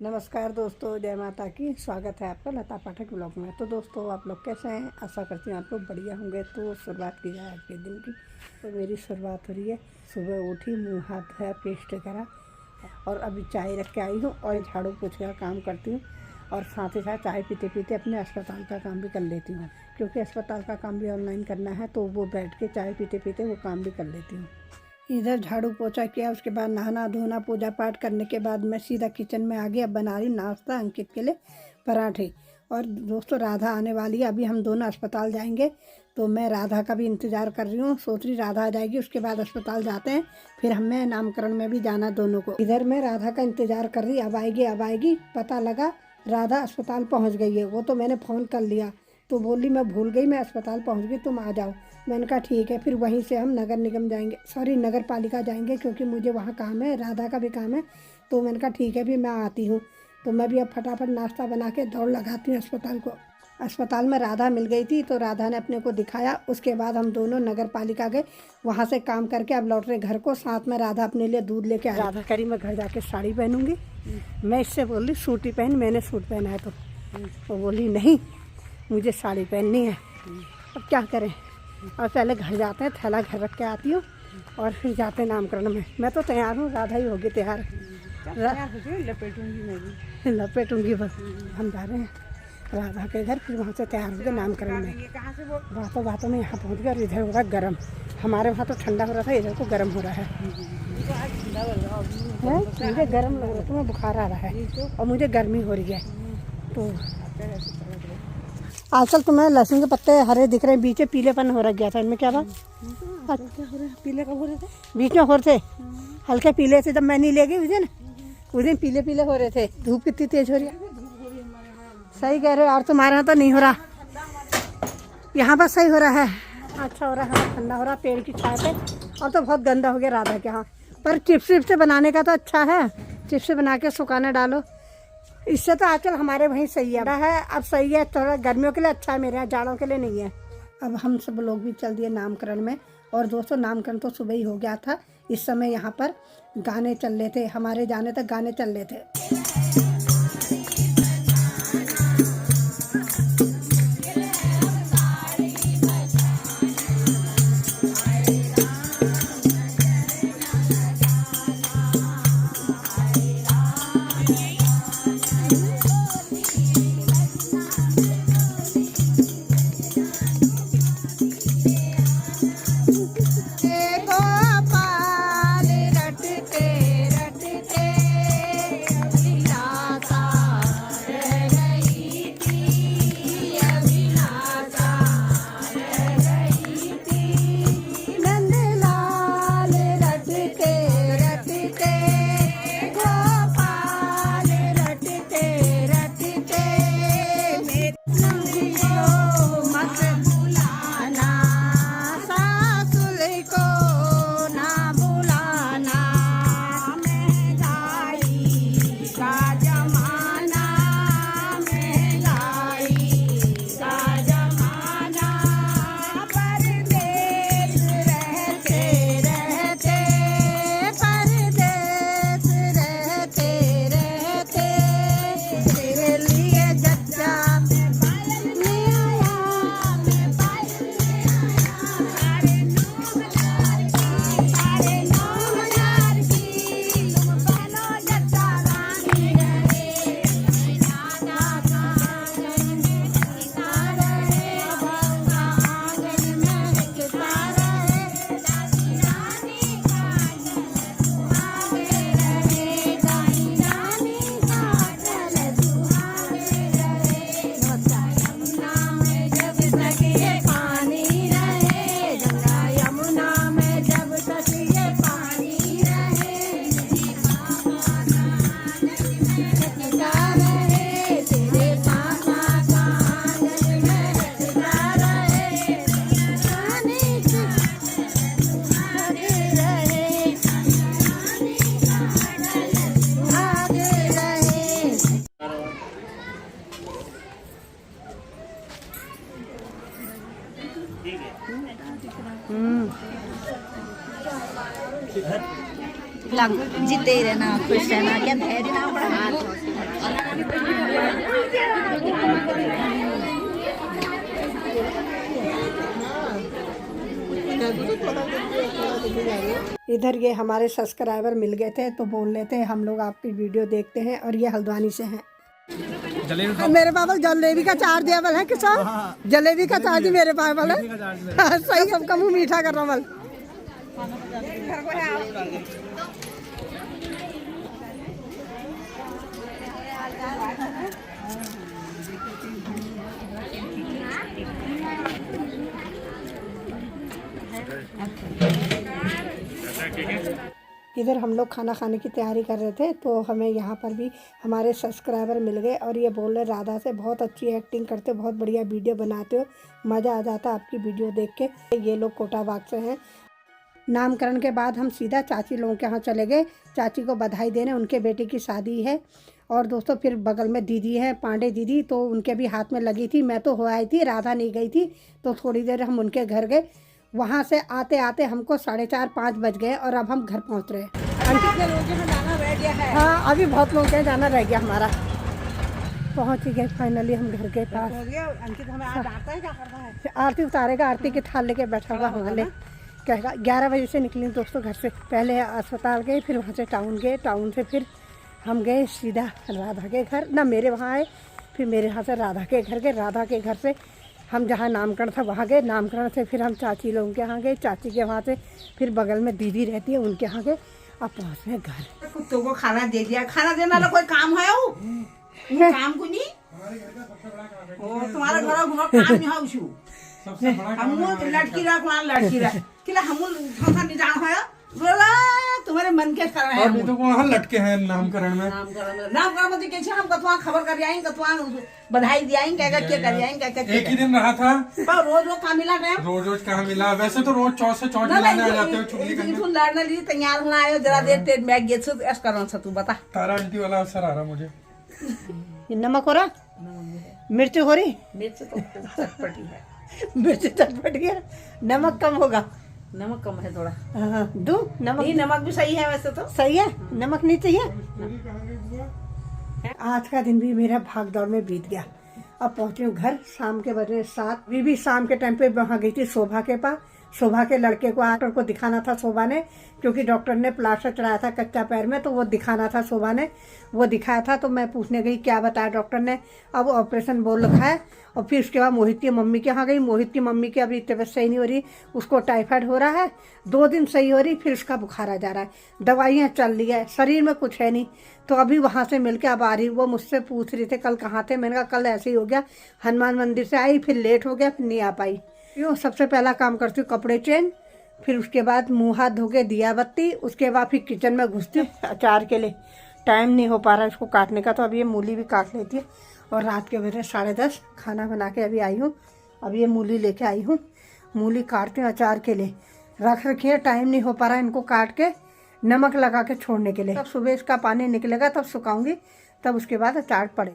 नमस्कार दोस्तों, जय माता की। स्वागत है आपका लता पाठक ब्लॉग में। तो दोस्तों, आप लोग कैसे हैं? आशा करती हूँ आप लोग बढ़िया होंगे। तो शुरुआत की जाए आज के दिन की। तो मेरी शुरुआत हो रही है, सुबह उठी, मुंह हाथ धोया, पेस्ट करा और अभी चाय रख के आई हूँ और झाड़ू पोछे का काम करती हूँ। और साथ ही साथ चाय पीते पीते अपने अस्पताल का काम भी कर लेती हूँ, क्योंकि अस्पताल का काम भी ऑनलाइन करना है। तो वो बैठ के चाय पीते पीते वो काम भी कर लेती हूँ। इधर झाड़ू पोछा किया, उसके बाद नहाना धोना पूजा पाठ करने के बाद मैं सीधा किचन में आ गई। अब बना रही नाश्ता अंकित के लिए, पराठे। और दोस्तों, राधा आने वाली है, अभी हम दोनों अस्पताल जाएंगे। तो मैं राधा का भी इंतज़ार कर रही हूँ। सोच रही राधा आ जाएगी, उसके बाद अस्पताल जाते हैं, फिर हमें नामकरण में भी जाना दोनों को। इधर मैं राधा का इंतज़ार कर रही, अब आएगी अब आएगी। पता लगा राधा अस्पताल पहुँच गई है। वो तो मैंने फ़ोन कर लिया, तो बोली मैं भूल गई, मैं अस्पताल पहुंच गई, तुम आ जाओ। मैंने कहा ठीक है। फिर वहीं से हम नगर निगम जाएंगे, सॉरी नगर पालिका जाएंगे, क्योंकि मुझे वहाँ काम है, राधा का भी काम है। तो मैंने कहा ठीक है, भी मैं आती हूँ। तो मैं भी अब फटाफट नाश्ता बना के दौड़ लगाती हूँ अस्पताल को। अस्पताल में राधा मिल गई थी, तो राधा ने अपने को दिखाया। उसके बाद हम दोनों नगर पालिका गए, वहाँ से काम करके अब लौट रहे घर को। साथ में राधा अपने लिए दूध लेके आई। राधा करी मैं घर जाके साड़ी पहनूंगी। मैं इससे बोली सूट ही पहन, मैंने सूट पहना है। तो वो बोली नहीं, मुझे साड़ी पहननी है। अब क्या करें, और पहले घर जाते हैं, थैला घर रख के आती हूँ और फिर जाते हैं नामकरण में। मैं तो तैयार हूँ, राधा ही होगी तैयार। लपेटूंगी बस। हम जा रहे हैं राधा के घर, फिर वहाँ से तैयार होकर नामकरण में। बातों बातों में यहाँ पहुँच गए और इधर हो रहा गर्म। हमारे वहाँ तो ठंडा हो रहा था, इधर को गर्म हो रहा है। मुझे गर्म लग रहा है, तुम्हें बुखार आ रहा है और मुझे गर्मी हो रही है। तो आजकल तुम्हें लहसुन के पत्ते हरे दिख रहे हैं, बीच में पीलेपन हो रख गया था। इनमें क्या बात? पीले कब हो रहे थे? बीच में हो रहे थे, हल्के पीले थे। जब मैं नहीं ले गई उस दिन पीले पीले हो रहे थे। धूप कितनी तेज हो रही है। सही कह रहे हो। और तुम्हारे यहाँ तो नहीं हो रहा, यहाँ पर सही हो रहा है, अच्छा हो रहा है, ठंडा हो रहा है पेड़ की छाया पे। और तो बहुत गंदा हो गया राधा के यहाँ। पर चिप्स विप्स बनाने का तो अच्छा है, चिप्स बना के सुखाने डालो, इससे तो आजकल हमारे वहीं सही है। अब सही है, थोड़ा गर्मियों के लिए अच्छा है, मेरे यहाँ जाड़ों के लिए नहीं है। अब हम सब लोग भी चल दिए नामकरण में। और दोस्तों, नामकरण तो सुबह ही हो गया था। इस समय यहाँ पर गाने चल रहे थे, हमारे जाने तक गाने चल रहे थे। जीते रहना, खुश रहना, क्या धैर्य ना पड़ा। इधर ये हमारे सब्सक्राइबर मिल गए थे तो बोल रहे थे हम लोग आपकी वीडियो देखते हैं और ये हल्द्वानी से हैं। मेरे बाबल जलेबी का चार्ज दिया है किसा जलेबी का चार्ज मेरे बाबल है सही सबका मुँह मीठा कर रहा बल। इधर हम लोग खाना खाने की तैयारी कर रहे थे तो हमें यहाँ पर भी हमारे सब्सक्राइबर मिल गए और ये बोल रहे राधा से बहुत अच्छी एक्टिंग करते हो, बहुत बढ़िया वीडियो बनाते हो, मज़ा आ जाता आपकी वीडियो देख के। ये लोग कोटाबाग से हैं। नामकरण के बाद हम सीधा चाची लोगों के यहाँ चले गए, चाची को बधाई देने, उनके बेटे की शादी है। और दोस्तों फिर बगल में दीदी है पांडे दीदी, तो उनके भी हाथ में लगी थी। मैं तो हो आई थी, राधा नहीं गई थी, तो थोड़ी देर हम उनके घर गए। वहाँ से आते आते हमको 4:30-5 बज गए और अब हम घर पहुँच रहे हैं। अंकित के लोगों में जाना रह गया है। हाँ अभी बहुत लोग के जाना रह गया हमारा। पहुँच गए फाइनली हम घर के पास। अंकित हमें आज आता है क्या करना है? आरती उतारेगा, आरती की थाल लेके बैठा हुआ होगा। कहेगा 11 बजे से निकली दोस्तों घर से। पहले अस्पताल गए, फिर वहाँ से टाउन गए, टाउन से फिर हम गए सीधा राधा के घर। ना मेरे वहाँ आए, फिर मेरे यहाँ से राधा के घर गए। राधा के घर से हम जहाँ नामकरण था वहाँ गए। नामकरण से फिर हम चाची लोगों के यहाँ गए, चाची के वहाँ से फिर बगल में दीदी रहती है उनके यहाँ गए। अब पहुँच गए घर। कुत्तों को खाना दे दिया। खाना देना वाला कोई काम है वो काम को नहीं। तुम्हारा घर काम नहीं है उसू। हम लड़की रख वहाँ लड़की रख किला हम नहीं जान है बोला तुम्हारे मन के कारण है। और तो वहाँ लटके हैं नामकरण में। नामकरण में कैसे हम कतवा खबर कर आएंगे, कतवा बधाई दियाएंगे, क्या क्या कर आएंगे। एक ही दिन रहा था पर रोज रोज कहाँ मिला टाइम? रोज कहाँ मिला? वैसे तो रोज चौथ से चौथ मिलाने आ जाते हो चुगली करने। तू लड़ने लिए तैयार होना आयो जरा देर तेज मैं गेट से ऐसा करना था। तू बता तारा आंटी वाला असर आ रहा मुझे। नमक हो रहा, मिर्च हो रही। मिर्च तो चटपटी है। मिर्च चटपटी है, नमक कम होगा। नमक कम है थोड़ा। दो नमक। नहीं नमक भी सही है वैसे तो। सही है, नमक नहीं चाहिए। आज का दिन भी मेरा भाग दौड़ में बीत गया। अब पहुंची हूँ घर, शाम के बजे 7। भी शाम के टाइम पे वहाँ गई थी शोभा के पास। शोभा के लड़के को डॉक्टर को दिखाना था शोभा ने, क्योंकि डॉक्टर ने प्लास्टर चढ़ाया था कच्चा पैर में, तो वो दिखाना था शोभा ने। वो दिखाया था तो मैं पूछने गई क्या बताया डॉक्टर ने। अब ऑपरेशन बोल रखा है। और फिर उसके बाद मोहित की मम्मी के यहाँ गई। मोहित की मम्मी की अभी तबीयत सही नहीं हो रही, उसको टाइफाइड हो रहा है। 2 दिन सही हो रही, फिर उसका बुखार आ जा रहा है। दवाइयाँ चल रही है, शरीर में कुछ है नहीं। तो अभी वहाँ से मिलके अब आ रही। वो मुझसे पूछ रही थे कल कहाँ थे। मैंने कहा कल ऐसे ही हो गया, हनुमान मंदिर से आई, फिर लेट हो गया, फिर नहीं आ पाई। यूँ सबसे पहला काम करती हूँ कपड़े चेंज, फिर उसके बाद मुँह हाथ धो के दिया बत्ती, उसके बाद फिर किचन में घुसती हूँ अचार के लिए। टाइम नहीं हो पा रहा इसको काटने का, तो अब ये मूली भी काट लेती है। और रात के बजे 10:30 खाना बना के अभी आई हूँ। अब ये मूली लेके आई हूँ, मूली काटती हूँ अचार के लिए। रख रखिए, टाइम नहीं हो पा रहा इनको काट के नमक लगा के छोड़ने के लिए। तब सुबह इसका पानी निकलेगा तब सुखाऊंगी, तब उसके बाद अचार पड़े।